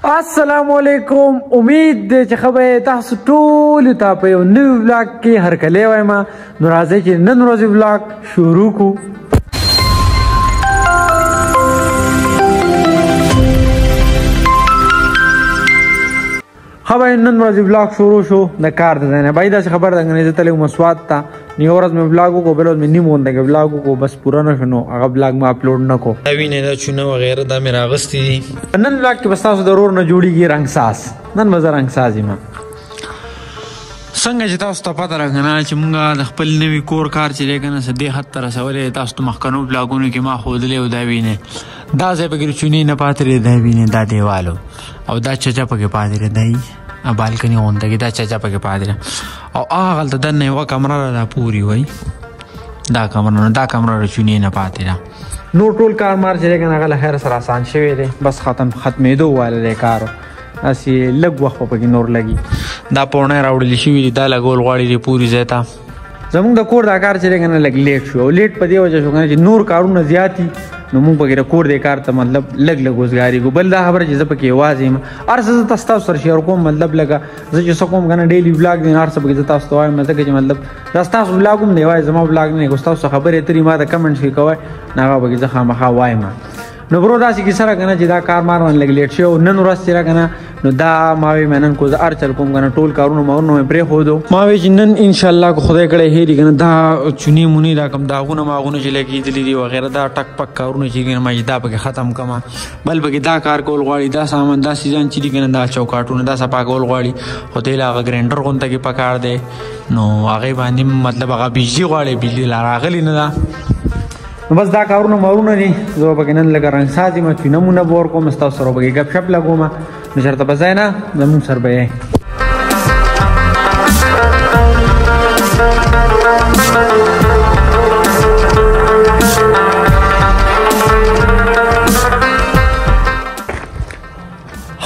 السلام علیکم. امید دی چې خبره تاسو ټول ته په یو نوی ولاګ کې هرکلی وایم. نو راځئ چې نن ورځې ولاګ شروع کړو. خبره نن ورځې ولاګ شروع شو د کار د ځای نه. بای داسې خبر ده انګرېزي زه تللی وم سوات ته. نو یوه ورځ مې ولاګ وکړو، بله ورځ مې نیم غونډه کې ولاګ وکړو، بس پوره نه شو نو هغه ولاګ مې اپلوډ نه کړو. دا وینې دا چونه وغیره دا مې راغستې دي. نن ولاګ کې به ستاسو د ورور نه جوړېږي رنګساز. نن به زه رنګساز یم. څنګه چې تاسو ته پته راکنه چې مونږ د خپل نوي کور کار چې دی که نه څه دې حد ته رسولی تاسو ته مخکنو بلاګونو کې ما ښودلی او دا وینې دا ځای پکې چونې نه پاتې دی، دا وینې دا دیوالو او دا چچا پکې پاتې دی، دی بالکني غونډه کې دا چچا پکې پاتې دی او هغلته دننه یوه کمره ده دا پورې وایي دا کمره دا کمره چونې نه پاتې ده. نور ټول کار مار چې دی که نه هغه له خیر سره آسان شوی دی، بس ختمېدو واله دی کارو. داسې لږ وخت به پکې نور لګي. دا پوړنۍ راوړلې شوي دي، دا لګول غواړي دې پورې ځای ته. زمونږ د کور دا کار چې دی که نه لږ لیټ شو او لیټ په دې وجه شو که نه چې نور کارونه زیات دي نو موږ پکې د کور دې کار ته مطلب لږ وزګارېږو. بل دا خبره چې زه پکې یوازې یم، هر څه زه ستاسو سره شیر کوم. مطلب لکه زه چې څه کوم که نه ډیلي ولاګ دی هر څه پکې زه تاسو ته وایم، ځکه چې مطلب دا ستاسو ولاګ هم دی وایي زما ولاګ نه دی. ستاسو خبرې اترې ما ته کمنټس کې کوئ نو هغه پکې زه خامخا وایم. نو برو داسې کیسه را که نه چې دا کار مار باندې لږ لیټ شوی او نن ورځ چې را که نه نو دا ما وی مې نن کو زه هر چل کوم که نه ټول کارونه مې پرېښودو. ما وی چې نن انشاءالله که خدای کړی هېري که نه دا چونې مونې دا کوم داغونه ماغونه چې لګېدلي دي وغیره دا ټک پک کارونه چې دي ما چې دا پکې ختم کړم. بل پکې دا کار کول غواړي، دا سامان دا سیزان چې دي که نه دا چوکاټونه دا صفا کول غواړي، خو ته یې هغه ګرینډر غونته کې پکار دی نو هغې باندې مطلب هغه بجلي غواړي، بجلي لا راغلې نه ده. نو بس دا کارونه مارونه دي. زه به پکې نن لږه رنګساز یم، چونه مونه به ورکوم، ستاسو سره پکې ګپ شپ لګوم. نو چېرته به ځای نه زمونږ سره به یې.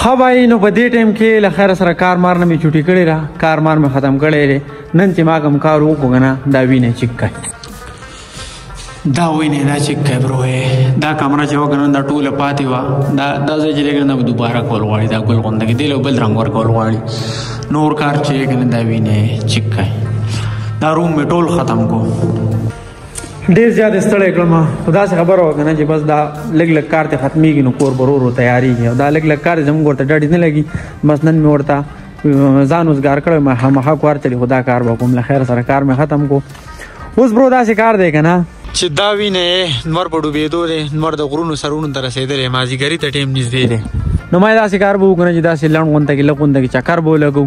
ښه بای نو په دې ټایم کې له خیره سره کار مار نه مې چوټي کړې ده، کار مار مې ختم کړی دی. نن چې ما کوم کار وکړو که نه دا وینې چک کوي، دا وینې دا چک کوي برو. دا کمره چې وکړه دا ټوله پاتې وه، دا ځای چې دی که نه دا دوباره کول غواړي، دا ګل غونده کې دی له بل رنګ ورکول غواړي. نور کار چې دی که نه دا وینې چک کوي. دا روم مې ټول ختم کو، ډېر زیات ستړی کړم. خو داسې خبره وه که نه چې بس دا لږ کار ته ختمېږي نو کور به ورو ورو تیارېږي او دا لږ کار زموږ ورته ډډې نه لګي. بس نن مې ورته ځان وزګار کړی ما خامخا کار چلي، خو دا کار به کوم له خیر سره کار مې ختم کو. اوس برو داسې کار دی که نه چې دا وینې نور په ډوبېدو دی، نور د غرونو سرونو ته رسېدلی، مازدیګري ته ټایم نږدې دی. نو ما داسې کار به وکړو چې داسې لنډ غونته کې لږ غونته کې چکر به ولګو.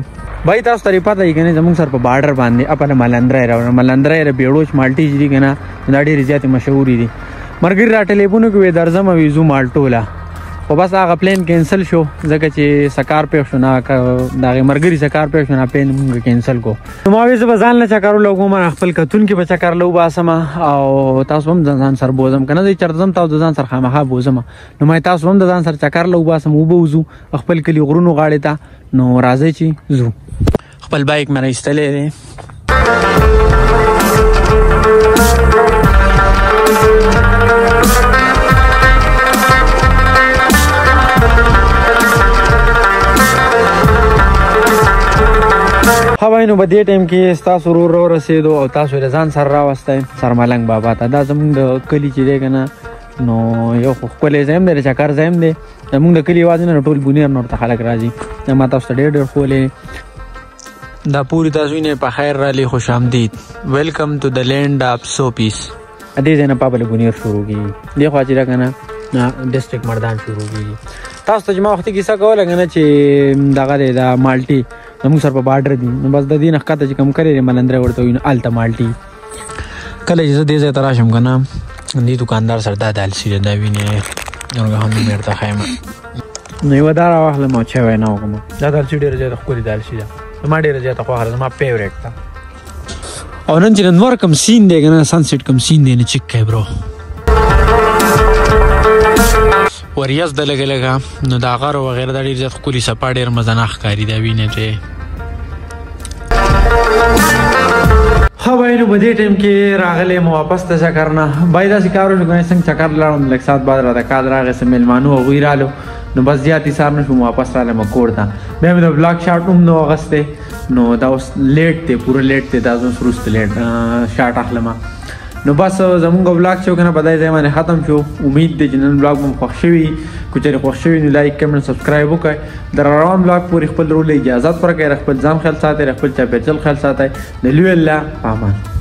بای تاسو ته پته وي که نه زموږ سره په باډر باندې اپله ملندرۍ راوړه، ملندرۍ بیړوچ مالټې چې دي که نه دا ډېرې زیاتې مشهورې دي. ملګري را ټلیفون وکړي وایي درځم وي ځو مالټوله، خو بس هغه پلین کینسل شو ځکه چې سکار پېښ شو، نه د هغې ملګري سکار پېښ شو، نه پلین مونږ کینسل کو. نو ما وایي زه به ځان له چکر ولګوم، خپل کتون کې به چکر له وباسم او تاسو هم ځان سره بوځم که نه زه چېرته ځم تاسو د ځان سره خامخا بوځم. نو ما تاسو هم د ځان سره چکر له وباسم، اوبه وځو خپل کلي غرونو غاړې ته. نو راځئ چې ځو. خپل بایک مې راایستلی دی. ښه وایي نو په دې ټایم کې ستاسو ورور راورسېدو او تاسو یې له ځان سره راوستی سرملنګ بابا ته. دا زموږ د کلي چې دی که نه نو یو خو ښکلی ځای هم دی، د چکر ځای هم دی. زموږ د کلي یوازې نه ټول بونیر نور ته خلک راځي. ما تاسو ته ډېر ښکلی دا پوری تاسو وینئ په خیر رالی خوش آمدید، ویلکم ټو د لینډ آف سو پیس. دې ځای نه پابله بونیر شروع کېږي، دې خوا چې ده که نه ډسټرکټ مردان شروع کېږي. تاسو ته چې ما وختي کیسه کوله که نه چې دغه دی دا مالټې زموږ سره په باډر دي، نو بس د دې نه ښکته چې کوم کړی دی ملندرۍ ورته وي نو هلته مالټې. کله چې زه دې ځای ته راشم که نه دې دوکاندار سره دا دالسي ده، دا وینې نورګه هم مې درته ښیم. نو یوه دا راواخلم او چای وینا وکړم. دا دالسي ډېره زیاته ښکلې دالسي ده، زما ډېره زیاته خوښه ده، زما فیورېټ ده. او نن چې نور کوم سین دی که نه سنسیټ کوم سین دی نه چک کوي برو. وریځ ده لږه لږه نو دا غر وغیره دا ډېر زیات ښکلي صفا ډېر مزناک ښکاري. دا وینې چې ها بھائی نو بدی ٹائم کی راغلے مو واپس ته چکر نه بای دا سکارو شو کنه څنګه چکر لاړم لک سات بعد را د کال راغه سم ملمانو او غیرالو نو بس زیات ایثار نشوم واپس رالم کور ته. بیا مې د بلاک شاټ هم نو اغستی نو دا اوس لیټ دی پوره لیټ دی دا زه اوس وروسته لیټ شاټ اخلم. نو بس زمونږ بلاګ چې کنه په دې ځای باندې ختم شو. امید دی چې نن بلاګ مو خوښ شوي. که چېرې خوښ شوي نو لایک کمنټ سبسکرایب وکړئ. د روان بلاګ پورې خپل رول اجازت ورکړئ. خپل ځان خیال ساتئ خپل چاپېریال خیال ساتئ. د لوی الله په امان.